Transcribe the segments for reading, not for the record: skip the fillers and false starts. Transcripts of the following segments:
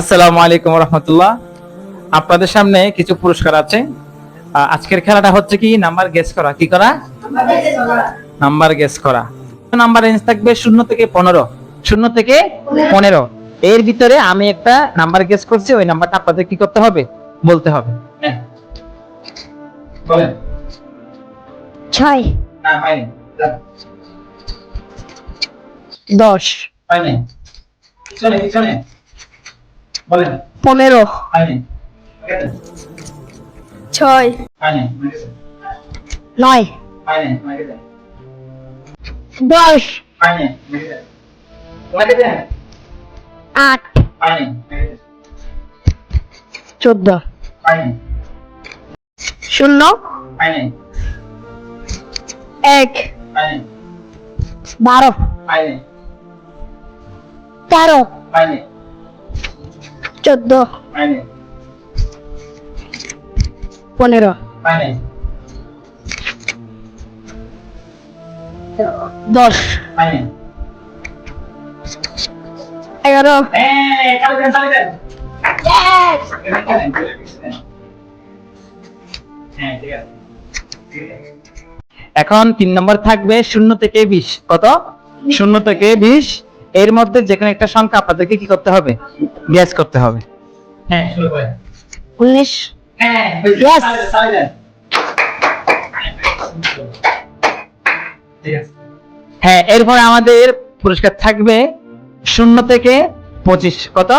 আসসালামু আলাইকুম রহমতুল্লাহ। আপনাদের সামনে কিছু পুরস্কার আছে। আজকের খেলাটা হচ্ছে কি নাম্বার গেস করা। কি করা? নাম্বার গেস করা। নাম্বার রেঞ্জ থাকবে 0 থেকে 15। 0 থেকে 15 এর ভিতরে আমি একটা নাম্বার গেস করছি, ওই নাম্বারটা আপনাদের কি করতে হবে? বলতে হবে। বলেন। 6 না হয়নি। 10 হয়নি। পিছনে বলেন। 15 হয়নি। 6 হয়নি। 9 হয়নি। 10 হয়নি। 8 হয়নি। 14 হয়নি। 0 হয়নি। 1 হয়নি। 12 হয়নি। 13 হয়নি। 14 হয়নি। 15 হয়নি। 10 হয়নি। 11 চালিয়ে দেন। Yes! হ্যাঁ, ঠিক আছে। এখন 3 নম্বর থাকবে 0 থেকে 20। কত? 0 থেকে 20 এর মধ্যে যে কোনো একটা সংখ্যা আপনাদেরকে কি করতে হবে? গ্যাস করতে হবে। হ্যাঁ, শুরু করেন। 19 হ্যাঁ, Yes! চালিয়ে দেন। ঠিক আছে। হ্যাঁ, এরপর আমাদের পুরস্কার থাকবে 0 থেকে 25। কত?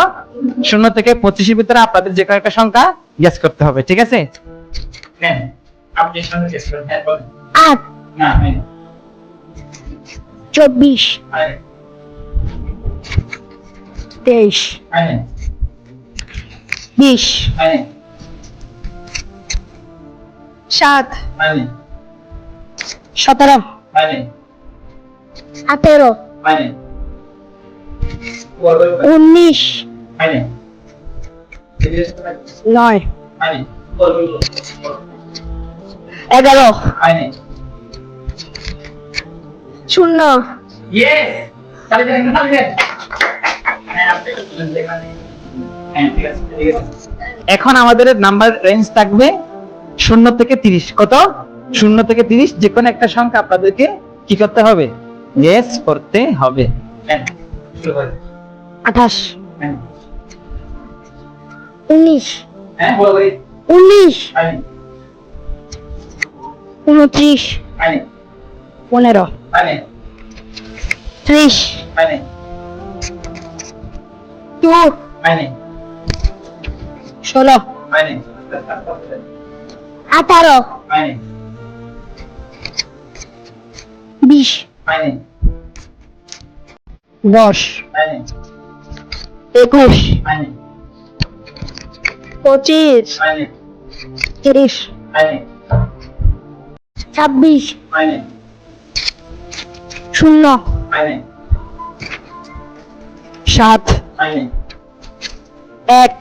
0 থেকে 25 এর ভিতরে আপনাদের যে কোনো একটা সংখ্যা গ্যাস করতে হবে। ঠিক আছে? নেন, আপনি সংখ্যা গ্যাস করেন। হ্যাঁ, বলেন। 8 না, হয়নি। 24 হয়নি। 23 হয়নি। 20 হয়নি। 7 হয়নি। 17 হয়নি। 18 হয়নি। 19 হয়নি। 9 হয়নি। 11 হয়নি। 0 ইয়েস! চালিয়ে দেন, চালিয়ে দেন। হ্যাঁ, আপনি দেখেন। হ্যাঁ, ঠিক আছে, ঠিক আছে। এখন আমাদের নাম্বার রেঞ্জ থাকবে 0 থেকে 30। কত? 0 থেকে 30 যে কোনো একটা সংখ্যা আপনাদেরকে কি করতে হবে? গেস করতে হবে। হ্যাঁ, শুরু করেন। 28 হ্যাঁ, 19 হ্যাঁ, বলো বলি। 19 হয়নি। 29 হয়নি। 15 হয়নি। 30 হয়নি। 2 হয়নি। 16 হয়নি। 18 হয়নি। 20 হয়নি। 10 হয়নি। 21 হয়নি। 25 হয়নি। 30 হয়নি। 26 হয়নি। 0 হয়নি। 7 হয়নি। 1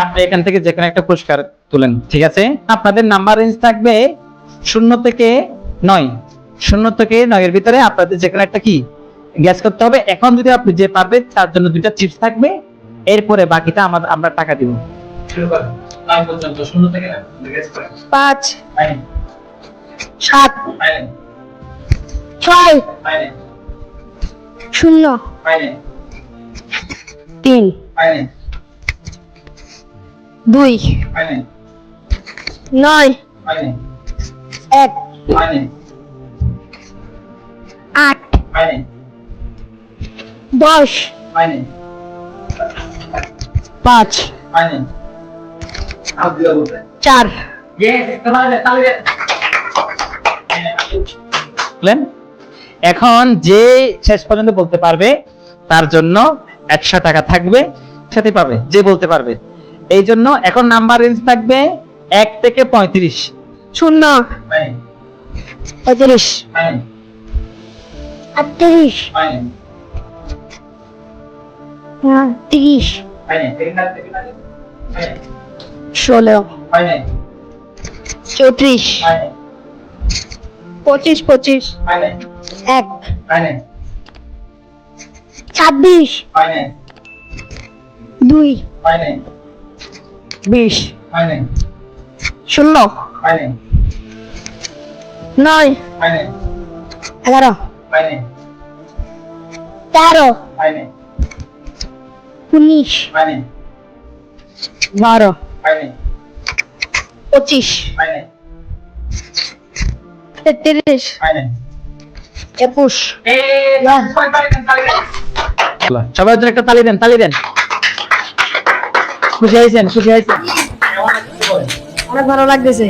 আপনি এখান থেকে যে কোনো একটা পুরস্কার তুলেন। ঠিক আছে? আপনাদের নাম্বার রেঞ্জ থাকবে 0 থেকে 9। 0 থেকে 9 এর ভিতরে আপনাদের যে কোনো একটা কি গ্যাস করতে হবে। এখন যদি আপনি যে পারবে তার জন্য 2টা চিপস থাকবে। এরপরে বাকিটা আমরা টাকা দিব। শুরু করেন। 9 পর্যন্ত 0 থেকে গ্যাস করেন। 5 হয়নি। 7 হয়নি। 6 হয়নি। 0 হয়নি। 3 হয়নি। 2 হয়নি। 9 হয়নি। 1 হয়নি। 8 হয়নি। 10 হয়নি। 5 হয়নি। 4 এখন যে শেষ পর্যন্ত বলতে পারবে তার জন্য 100 টাকা থাকবে, সাথে পাবে যে বলতে পারবে। এই জন্য এখন নাম্বার রেঞ্জ থাকবে 1 থেকে 35। 0 হয়নি। 35 হয়নি। 38 হয়নি। 30 হয়নি। 16 হয়নি। 34 হয়নি। 25 25 হয়নি। 1 হয়নি। 26 হয় নাই 2 হয় নাই 20 হয় নাই 0 হয় নাই 9 হয় নাই 11 হয় নাই 13 হয় নাই 19 হয় নাই 12 হয় নাই 25 হয় নাই 33 হয় নাই 21 সবাই ওদের একটা তালি দেন, তালি দেন। খুশি হয়েছেন, খুশি হয়েছেন? অনেক ভালো লাগতেছে